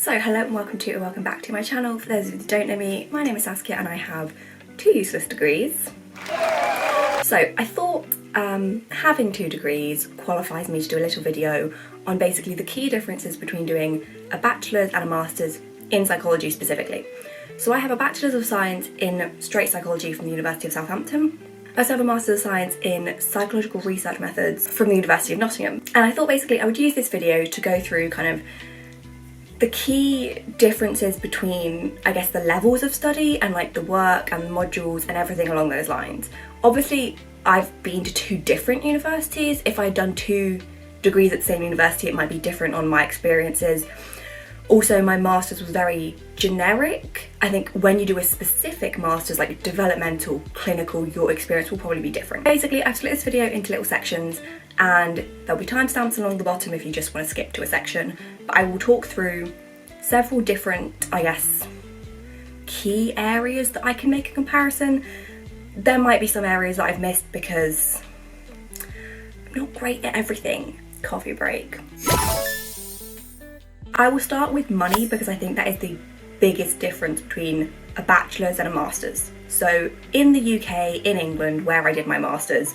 So hello and welcome back to my channel. For those of you that don't know me, my name is Saskia and I have 2 useless degrees. So I thought having 2 degrees qualifies me to do a little video on basically the key differences between doing a bachelor's and a master's in psychology specifically. So I have a Bachelor's of Science in Straight Psychology from the University of Southampton. I also have a Master's of Science in Psychological Research Methods from the University of Nottingham. And I thought basically I would use this video to go through kind of the key differences between, I guess, the levels of study and like the work and the modules and everything along those lines. Obviously, I've been to 2 different universities. If I'd done 2 degrees at the same university, it might be different on my experiences. Also, my master's was very generic. I think when you do a specific master's, like developmental, clinical, your experience will probably be different. Basically, I've split this video into little sections and there'll be timestamps along the bottom if you just want to skip to a section. But I will talk through several different, I guess, key areas that I can make a comparison. There might be some areas that I've missed because I'm not great at everything. Coffee break. I will start with money because I think that is the biggest difference between a bachelor's and a master's. So in the UK, in England, where I did my master's,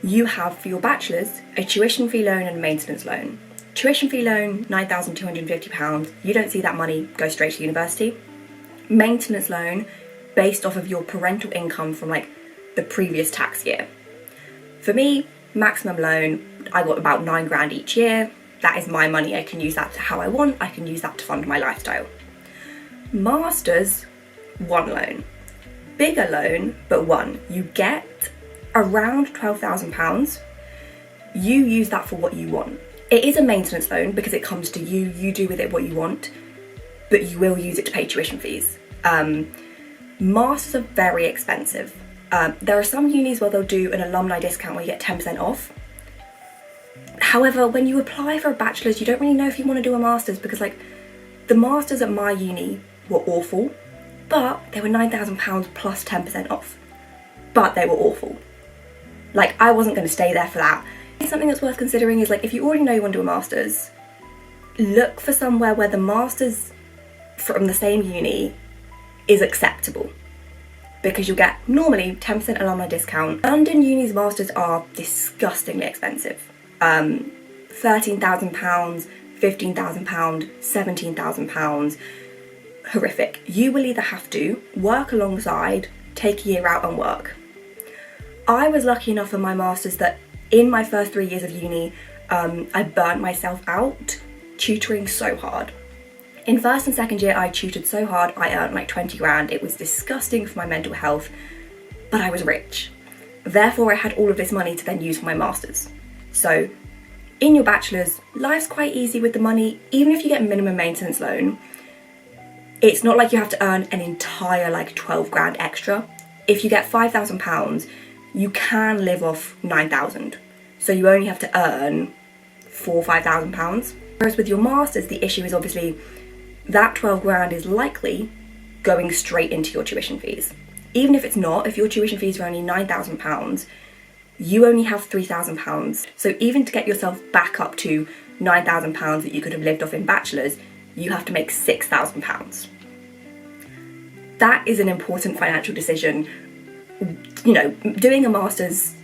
you have for your bachelor's a tuition fee loan and a maintenance loan. Tuition fee loan, £9,250, you don't see that money go straight to university. Maintenance loan, based off of your parental income from like the previous tax year. For me, maximum loan, I got about £9 each year. That is my money, I can use that to how I want, I can use that to fund my lifestyle. Master's, 1 loan. Bigger loan, but 1. You get around £12,000. You use that for what you want. It is a maintenance loan because it comes to you, you do with it what you want, but you will use it to pay tuition fees. Masters are very expensive. There are some unis where they'll do an alumni discount where you get 10% off. However, when you apply for a bachelor's, you don't really know if you want to do a master's because like the masters at my uni were awful, but they were £9,000 plus 10% off. But they were awful. Like I wasn't going to stay there for that. Something that's worth considering is like if you already know you want to do a master's, look for somewhere where the master's from the same uni is acceptable because you'll get normally 10% alumni discount. London uni's masters are disgustingly expensive. £13,000, £15,000, £17,000, horrific. You will either have to work alongside, take a year out and work. I was lucky enough for my master's that in my first 3 years of uni, I burnt myself out tutoring so hard. In first and second year, I tutored so hard, I earned like 20 grand. It was disgusting for my mental health, but I was rich. Therefore, I had all of this money to then use for my master's. So in your bachelor's, life's quite easy with the money. Even if you get a minimum maintenance loan, it's not like you have to earn an entire like 12 grand extra. If you get £5,000, you can live off 9,000. So you only have to earn £4,000 or £5,000. Whereas with your master's, the issue is obviously that 12 grand is likely going straight into your tuition fees. Even if it's not, if your tuition fees are only £9,000, you only have £3,000. So even to get yourself back up to £9,000 that you could have lived off in bachelor's, you have to make £6,000. That is an important financial decision. You know, doing a master's,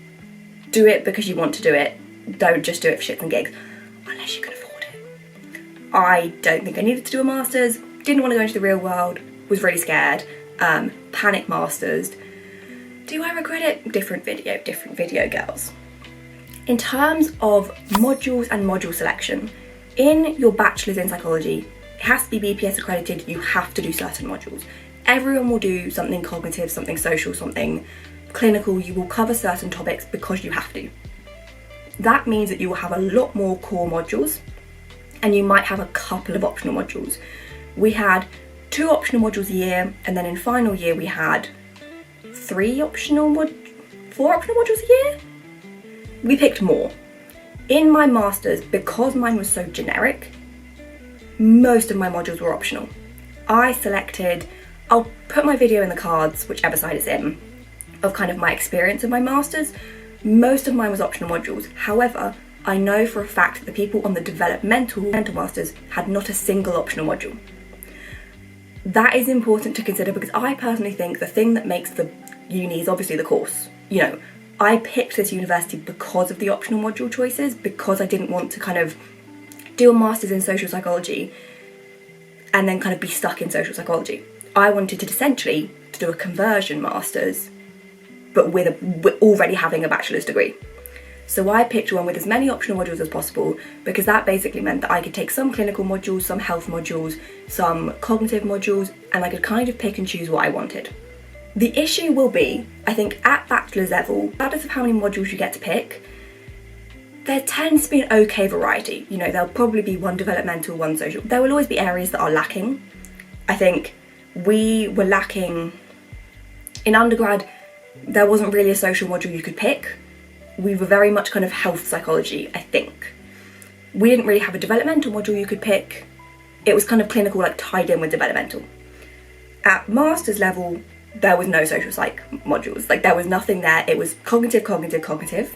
do it because you want to do it. Don't just do it for shits and gigs, unless you can afford it. I don't think I needed to do a master's, didn't want to go into the real world, was really scared, panic master's. Do I regret it? Different video, girls. In terms of modules and module selection, in your bachelor's in psychology, it has to be BPS accredited, you have to do certain modules. Everyone will do something cognitive, something social, something clinical, you will cover certain topics because you have to. That means that you will have a lot more core modules and you might have a couple of optional modules. We had 2 optional modules a year and then in final year we had 4 optional modules a year? We picked more. In my master's, because mine was so generic, most of my modules were optional. I selected, I'll put my video in the cards, whichever side it's in, of kind of my experience of my master's. Most of mine was optional modules. However, I know for a fact that the people on the developmental masters had not a single optional module. That is important to consider because I personally think the thing that makes the uni is obviously the course. You know, I picked this university because of the optional module choices, because I didn't want to kind of do a master's in social psychology and then kind of be stuck in social psychology. I wanted to essentially do a conversion master's, but with already having a bachelor's degree. So I picked one with as many optional modules as possible because that basically meant that I could take some clinical modules, some health modules, some cognitive modules, and I could kind of pick and choose what I wanted. The issue will be, I think at bachelor's level, regardless of how many modules you get to pick, there tends to be an okay variety. You know, there'll probably be one developmental, one social. There will always be areas that are lacking. I think we were lacking, in undergrad, there wasn't really a social module you could pick. We were very much kind of health psychology, I think. We didn't really have a developmental module you could pick. It was kind of clinical, like tied in with developmental. At master's level, there was no social psych modules. Like there was nothing there. It was cognitive,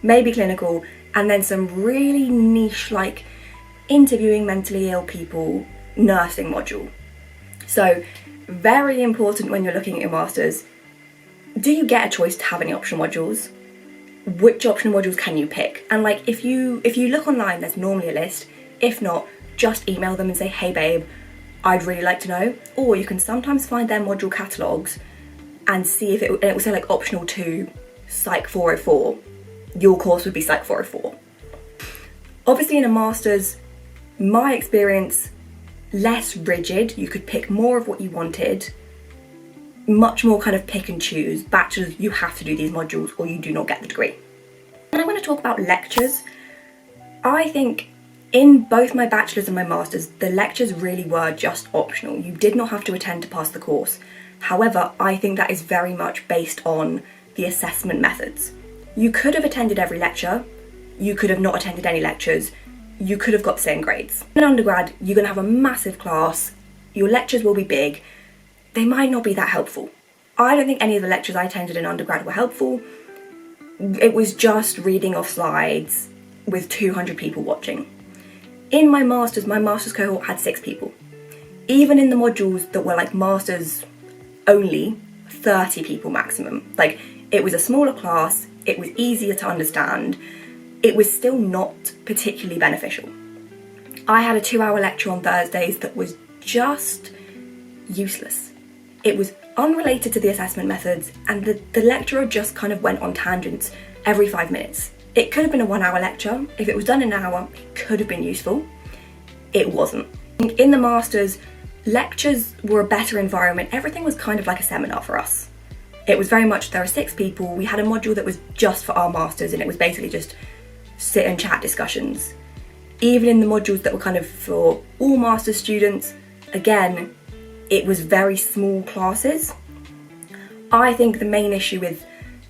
maybe clinical, and then some really niche, like interviewing mentally ill people, nursing module. So very important when you're looking at your masters. Do you get a choice to have any optional modules? Which optional modules can you pick? And like if you look online, there's normally a list. If not, just email them and say, hey babe, I'd really like to know. Or you can sometimes find their module catalogues and see if it will say like optional 2, Psych 404. Your course would be Psych 404. Obviously in a master's, my experience, less rigid. You could pick more of what you wanted. Much more kind of pick and choose. Bachelor's, you have to do these modules or you do not get the degree. And I want to talk about lectures. I think in both my bachelor's and my master's, the lectures really were just optional. You did not have to attend to pass the course. However, I think that is very much based on the assessment methods. You could have attended every lecture. You could have not attended any lectures. You could have got the same grades. In undergrad, you're going to have a massive class. Your lectures will be big. They might not be that helpful. I don't think any of the lectures I attended in undergrad were helpful. It was just reading off slides with 200 people watching. In my master's cohort had 6 people. Even in the modules that were like masters only, 30 people maximum. Like it was a smaller class, it was easier to understand, it was still not particularly beneficial. I had a 2-hour lecture on Thursdays that was just useless. It was unrelated to the assessment methods and the lecturer just kind of went on tangents every 5 minutes. It could have been a 1-hour lecture. If it was done in an hour, it could have been useful. It wasn't. In the masters, lectures were a better environment. Everything was kind of like a seminar for us. It was very much, there are 6 people. We had a module that was just for our masters and it was basically just sit and chat discussions. Even in the modules that were kind of for all master's students, again, it was very small classes. I think the main issue with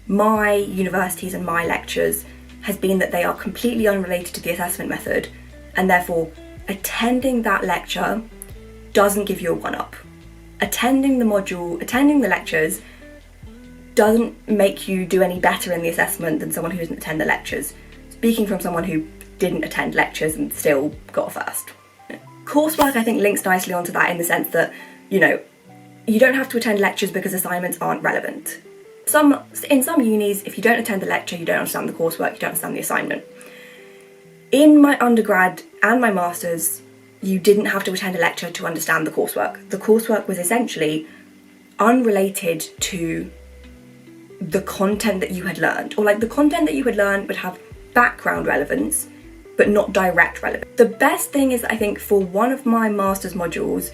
my universities and my lectures has been that they are completely unrelated to the assessment method, and therefore attending that lecture doesn't give you a 1-up. Attending the lectures doesn't make you do any better in the assessment than someone who doesn't attend the lectures. Speaking from someone who didn't attend lectures and still got a first. Coursework, I think, links nicely onto that in the sense that, you know, you don't have to attend lectures because assignments aren't relevant. In some unis, if you don't attend the lecture, you don't understand the coursework, you don't understand the assignment. In my undergrad and my master's, you didn't have to attend a lecture to understand the coursework. The coursework was essentially unrelated to the content that you had learned, or like the content that you had learned would have background relevance, but not direct relevance. The best thing is, I think, for one of my master's modules,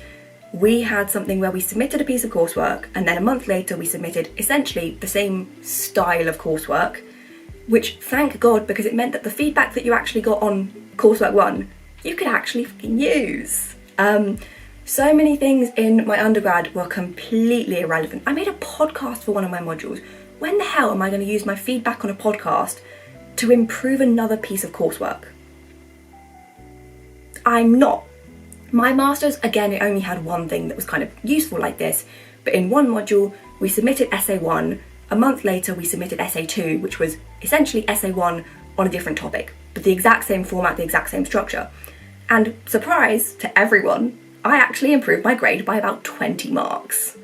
we had something where we submitted a piece of coursework and then a month later we submitted essentially the same style of coursework, which thank God, because it meant that the feedback that you actually got on coursework 1, you could actually fucking use. So many things in my undergrad were completely irrelevant. I made a podcast for one of my modules. When the hell am I going to use my feedback on a podcast to improve another piece of coursework? I'm not. My master's, again, it only had one thing that was kind of useful like this, but in one module we submitted essay 1, a month later we submitted essay 2, which was essentially essay 1 on a different topic. but the exact same format, the exact same structure. And surprise to everyone, I actually improved my grade by about 20 marks.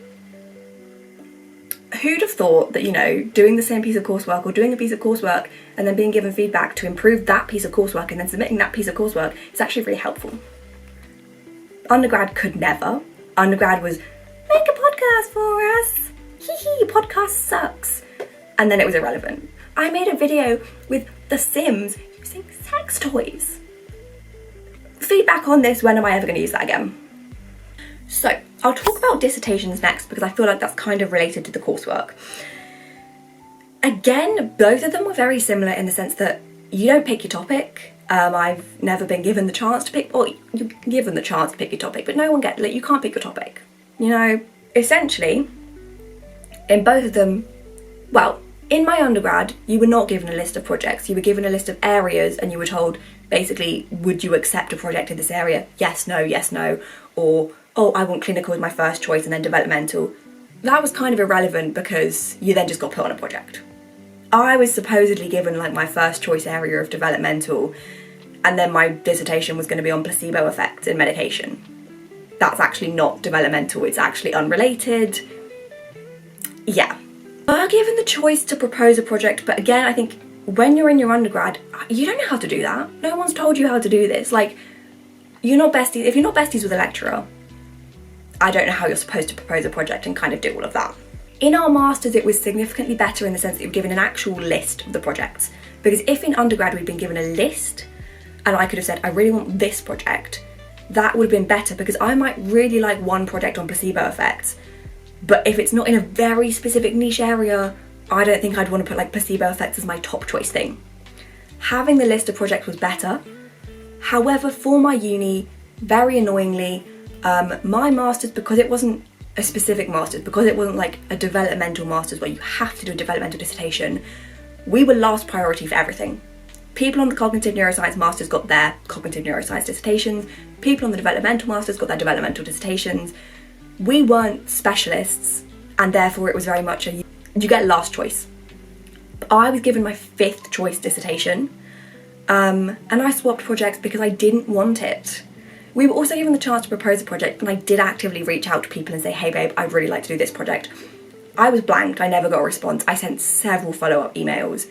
Who'd have thought that, you know, doing the same piece of coursework or doing a piece of coursework and then being given feedback to improve that piece of coursework and then submitting that piece of coursework is actually really helpful. Undergrad could never. Undergrad was, make a podcast for us. Hee hee, podcast sucks. And then it was irrelevant. I made a video with The Sims using sex toys. Feedback on this, when am I ever going to use that again? So, I'll talk about dissertations next because I feel like that's kind of related to the coursework. Again, both of them were very similar in the sense that you don't pick your topic. I've never been given the chance to pick, or you're given the chance to pick your topic, but you can't pick your topic. You know, essentially, in both of them, well, in my undergrad, you were not given a list of projects. You were given a list of areas and you were told, basically, would you accept a project in this area? Yes, no, or, oh, I want clinical as my first choice and then developmental. That was kind of irrelevant because you then just got put on a project. I was supposedly given like my first choice area of developmental, and then my dissertation was going to be on placebo effects in medication. That's actually not developmental, it's actually unrelated. Yeah. We are given the choice to propose a project, but again, I think when you're in your undergrad, you don't know how to do that. No one's told you how to do this. Like, you're not besties. If you're not besties with a lecturer, I don't know how you're supposed to propose a project and kind of do all of that. In our masters, it was significantly better in the sense that you were given an actual list of the projects. Because if in undergrad we'd been given a list, and I could have said, I really want this project, that would have been better because I might really like one project on placebo effects, but if it's not in a very specific niche area, I don't think I'd want to put like placebo effects as my top choice thing. Having the list of projects was better. However, for my uni, very annoyingly, my masters, because it wasn't a specific masters, because it wasn't like a developmental masters where you have to do a developmental dissertation, we were last priority for everything. People on the cognitive neuroscience masters got their cognitive neuroscience dissertations, people on the developmental masters got their developmental dissertations. We weren't specialists, and therefore it was very much you get last choice. I was given my 5th choice dissertation, and I swapped projects because I didn't want it. We were also given the chance to propose a project, and I did actively reach out to people and say, hey babe, I'd really like to do this project. I was blanked, I never got a response. I sent several follow-up emails,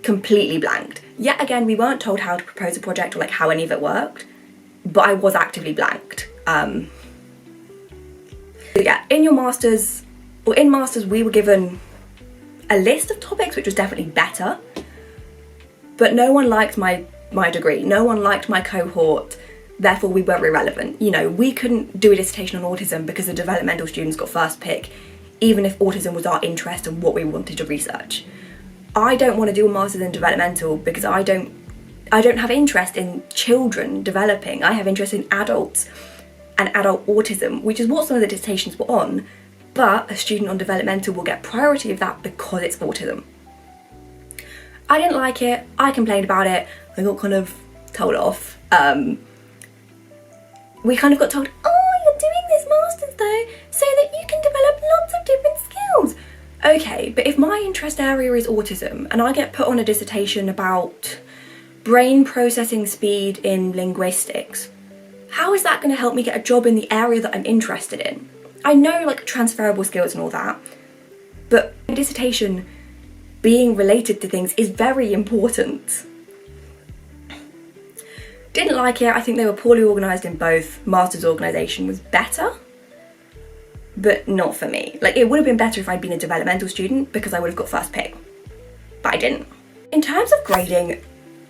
completely blanked. Yet again, we weren't told how to propose a project or like how any of it worked, but I was actively blanked. Yeah, in masters, we were given a list of topics, which was definitely better, but no one liked my degree, no one liked my cohort, therefore we were irrelevant. You know, we couldn't do a dissertation on autism because the developmental students got first pick, even if autism was our interest and what we wanted to research. I don't want to do a master's in developmental because I don't have interest in children developing. I have interest in adults and adult autism, which is what some of the dissertations were on, but a student on developmental will get priority of that because it's autism. I didn't like it, I complained about it, I got kind of told off. We kind of got told, oh, you're doing this master's though, so that you can develop lots of different skills. Okay, but if my interest area is autism and I get put on a dissertation about brain processing speed in linguistics, how is that going to help me get a job in the area that I'm interested in? I know like transferable skills and all that, but a dissertation being related to things is very important. Didn't like it, I think they were poorly organised in both. Master's organisation was better, but not for me. Like, it would have been better if I'd been a developmental student because I would have got first pick, but I didn't. In terms of grading,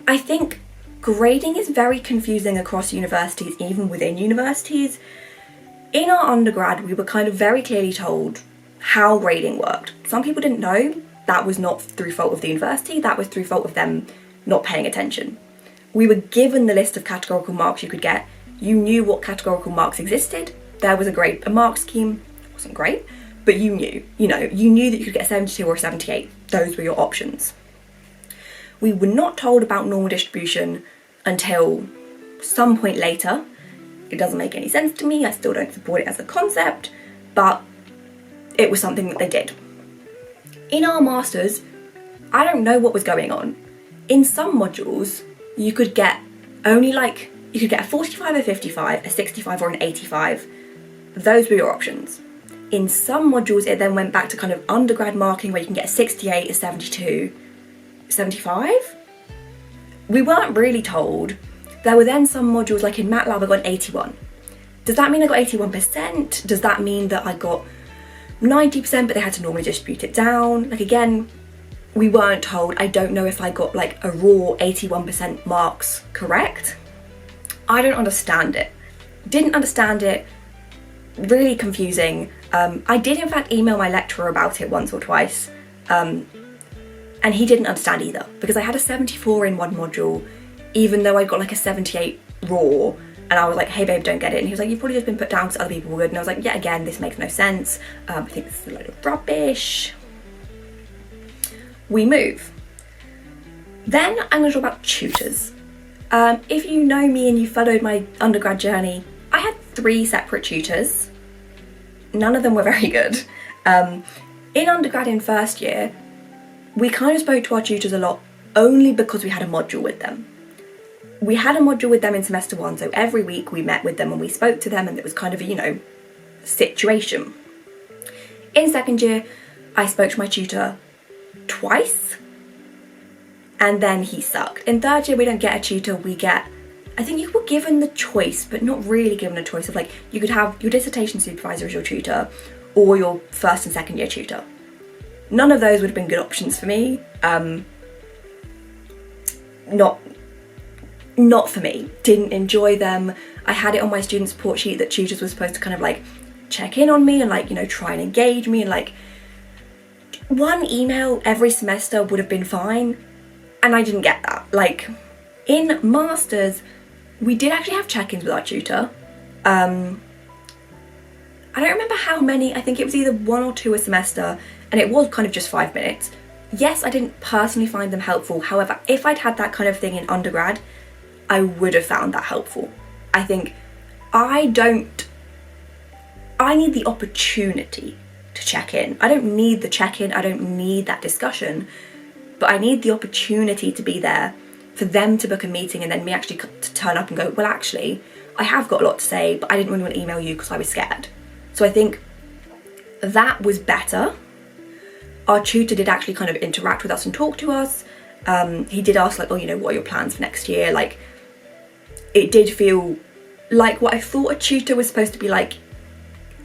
I think grading is very confusing across universities, even within universities. In our undergrad, we were kind of very clearly told how grading worked. Some people didn't know. That was not through fault of the university, that was through fault of them not paying attention. We were given the list of categorical marks you could get. You knew what categorical marks existed. There was a mark scheme. It wasn't great, but you knew. You knew that you could get a 72 or a 78. Those were your options. We were not told about normal distribution until some point later. It doesn't make any sense to me. I still don't support it as a concept, but it was something that they did. In our masters, I don't know what was going on. In some modules, you could get only like, you could get a 45, a 55, a 65 or an 85. Those were your options. In some modules, it then went back to kind of undergrad marking where you can get a 68, a 72, 75. We weren't really told. There were then some modules, like in MATLAB, I got an 81. Does that mean I got 81%? Does that mean that I got 90%, but they had to normally distribute it down? Like, again, we weren't told. I don't know if I got like a raw 81% marks correct. I don't understand it. Didn't understand it. Really confusing. I did in fact email my lecturer about it once or twice, and he didn't understand either, because I had a 74 in one module, even though I got like a 78 raw, and I was like, hey babe, don't get it. And he was like, you've probably just been put down because other people were good. And I was like, yeah, again, this makes no sense. I think this is a load of rubbish. We move. Then I'm going to talk about tutors. If you know me and you followed my undergrad journey, I had 3 separate tutors. None of them were very good. In undergrad in first year, we kind of spoke to our tutors a lot only because we had a module with them. We had a module with them in semester 1, so every week we met with them and we spoke to them, and it was kind of a, you know, situation. In second year, I spoke to my tutor twice, and then he sucked. In third year, we don't get a tutor, we get, I think you were given the choice, but not really given a choice of like, you could have your dissertation supervisor as your tutor, or your first and second year tutor. None of those would have been good options for me. Not for me. Didn't enjoy them. I had it on my student support sheet that tutors were supposed to kind of like check in on me and like, you know, try and engage me, and like one email every semester would have been fine, and I didn't get that. Like in masters, we did actually have check-ins with our tutor. I don't remember how many. I think it was either 1 or 2 a semester, and it was kind of just 5 minutes. Yes, I didn't personally find them helpful. However, if I'd had that kind of thing in undergrad, I would have found that helpful. I think I need the opportunity to check in. I don't need the check-in, I don't need that discussion, but I need the opportunity to be there for them to book a meeting and then me actually to turn up and go, well, actually, I have got a lot to say, but I didn't really want to email you because I was scared. So I think that was better. Our tutor did actually kind of interact with us and talk to us. He did ask like, oh, you know, what are your plans for next year? Like, it did feel like what I thought a tutor was supposed to be like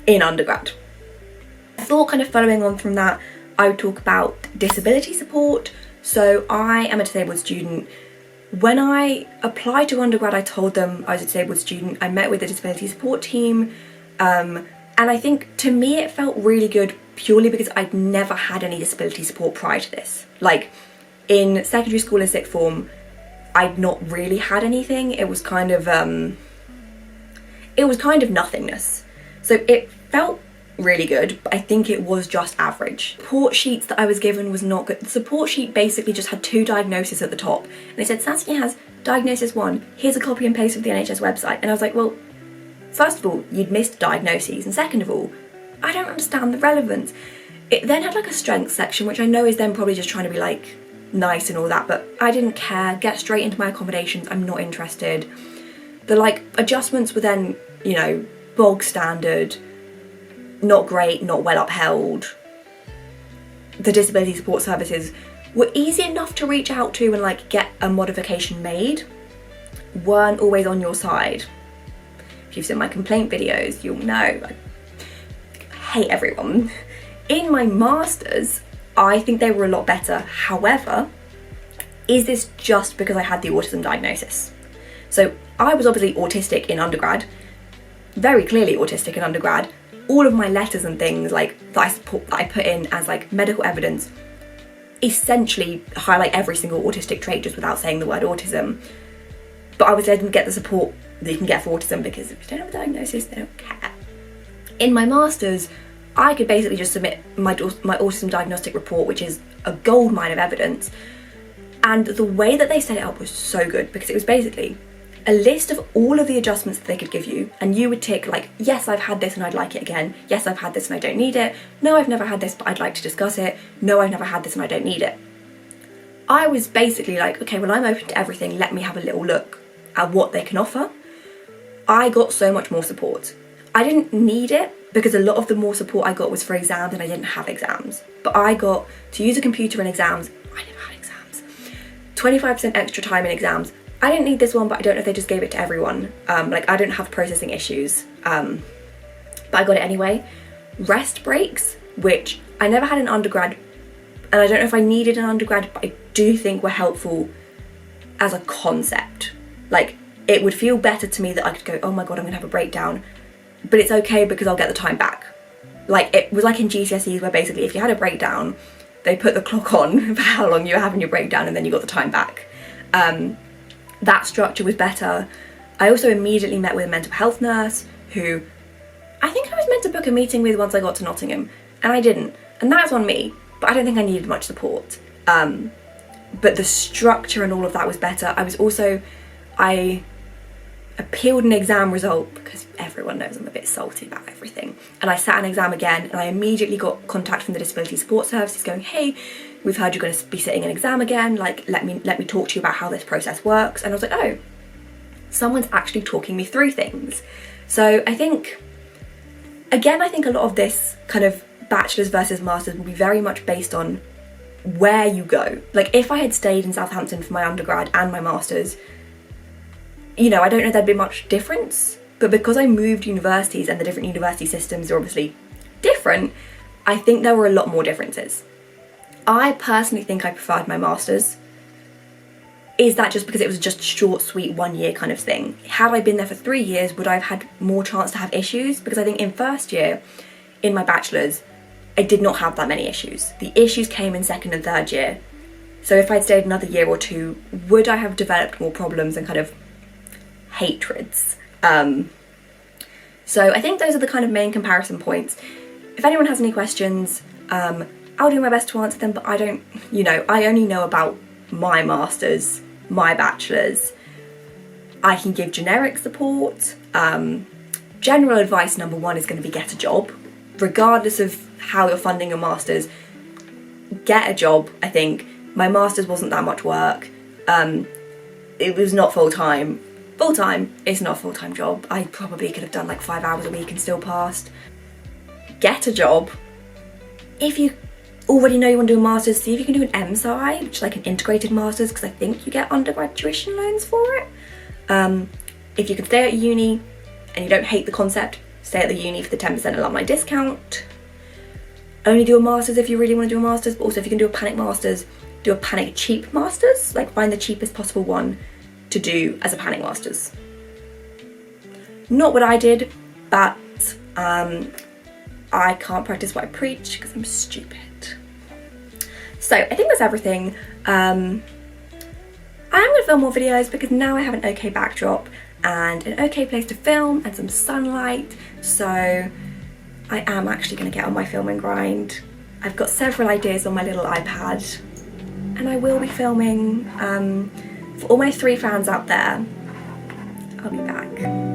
in undergrad. I thought, kind of following on from that, I would talk about disability support. So I am a disabled student. When I applied to undergrad, I told them I was a disabled student. I met with the disability support team, and I think to me it felt really good purely because I'd never had any disability support prior to this. Like in secondary school and sixth form, I'd not really had anything. It was kind of nothingness. So it felt really good, but I think it was just average. Support sheets that I was given was not good. The support sheet basically just had 2 diagnoses at the top, and it said Saskia has diagnosis 1, here's a copy and paste of the NHS website. And I was like, well, first of all, you'd missed diagnoses, and second of all, I don't understand the relevance. It then had like a strengths section, which I know is then probably just trying to be like nice and all that, but I didn't care. Get straight into my accommodations, I'm not interested. The like adjustments were then, you know, bog standard, not great, not well upheld. The disability support services were easy enough to reach out to and like get a modification made, weren't always on your side. If you've seen my complaint videos, you'll know I hate everyone. In my masters, I think they were a lot better. However, is this just because I had the autism diagnosis? So I was obviously autistic in undergrad, very clearly autistic in undergrad. All of my letters and things like that I put in as like medical evidence essentially highlight every single autistic trait just without saying the word autism. But obviously I didn't get the support that you can get for autism because if you don't have a diagnosis, they don't care. In my masters, I could basically just submit my autism diagnostic report, which is a goldmine of evidence. And the way that they set it up was so good because it was basically a list of all of the adjustments that they could give you, and you would tick like, yes, I've had this and I'd like it again. Yes, I've had this and I don't need it. No, I've never had this but I'd like to discuss it. No, I've never had this and I don't need it. I was basically like, okay, well, I'm open to everything, let me have a little look at what they can offer. I got so much more support. I didn't need it because a lot of the more support I got was for exams and I didn't have exams. But I got to use a computer in exams. I never had exams. 25% extra time in exams. I didn't need this one, but I don't know if they just gave it to everyone. Like, I don't have processing issues, but I got it anyway. Rest breaks, which I never had in undergrad, and I don't know if I needed an undergrad, but I do think were helpful as a concept. Like, it would feel better to me that I could go, oh my god, I'm gonna have a breakdown, but it's okay because I'll get the time back. Like, it was like in GCSEs where basically if you had a breakdown, they put the clock on for how long you were having your breakdown and then you got the time back. That structure was better. I also immediately met with a mental health nurse who I think I was meant to book a meeting with once I got to Nottingham, and I didn't. And that's on me, but I don't think I needed much support. But the structure and all of that was better. I appealed an exam result because everyone knows I'm a bit salty about everything. And I sat an exam again, and I immediately got contact from the Disability Support Services going, hey, we've heard you're going to be sitting an exam again, like let me talk to you about how this process works. And I was like, oh, someone's actually talking me through things. So I think a lot of this kind of bachelor's versus master's will be very much based on where you go. Like, if I had stayed in Southampton for my undergrad and my master's, you know, I don't know if there'd be much difference, but because I moved universities and the different university systems are obviously different, I think there were a lot more differences. I personally think I preferred my master's. Is that just because it was just short, sweet, 1 year kind of thing? Had I been there for 3 years, would I have had more chance to have issues? Because I think in first year, in my bachelor's, I did not have that many issues. The issues came in second and third year. So if I'd stayed another year or two, would I have developed more problems and kind of hatreds? So I think those are the kind of main comparison points. If anyone has any questions, I'll do my best to answer them, but I don't, you know, I only know about my master's, my bachelor's. I can give generic support. General advice number one is going to be get a job. Regardless of how you're funding your master's, get a job, I think. My master's wasn't that much work. It was not full-time. Full-time, it's not a full-time job. I probably could have done like 5 hours a week and still passed. Get a job. If you already know you want to do a master's, see if you can do an MSci, which is like an integrated master's, because I think you get undergraduation loans for it. If you can stay at uni and you don't hate the concept, stay at the uni for the 10% alumni discount. Only do a master's if you really want to do a master's, but also if you can do a panic master's, do a panic cheap master's, like find the cheapest possible one to do as a panic master's. Not what I did, but I can't practice what I preach because I'm stupid. So I think that's everything. I am going to film more videos because now I have an okay backdrop and an okay place to film and some sunlight, so I am actually going to get on my filming grind. I've got several ideas on my little iPad and I will be filming. For all my 3 fans out there, I'll be back.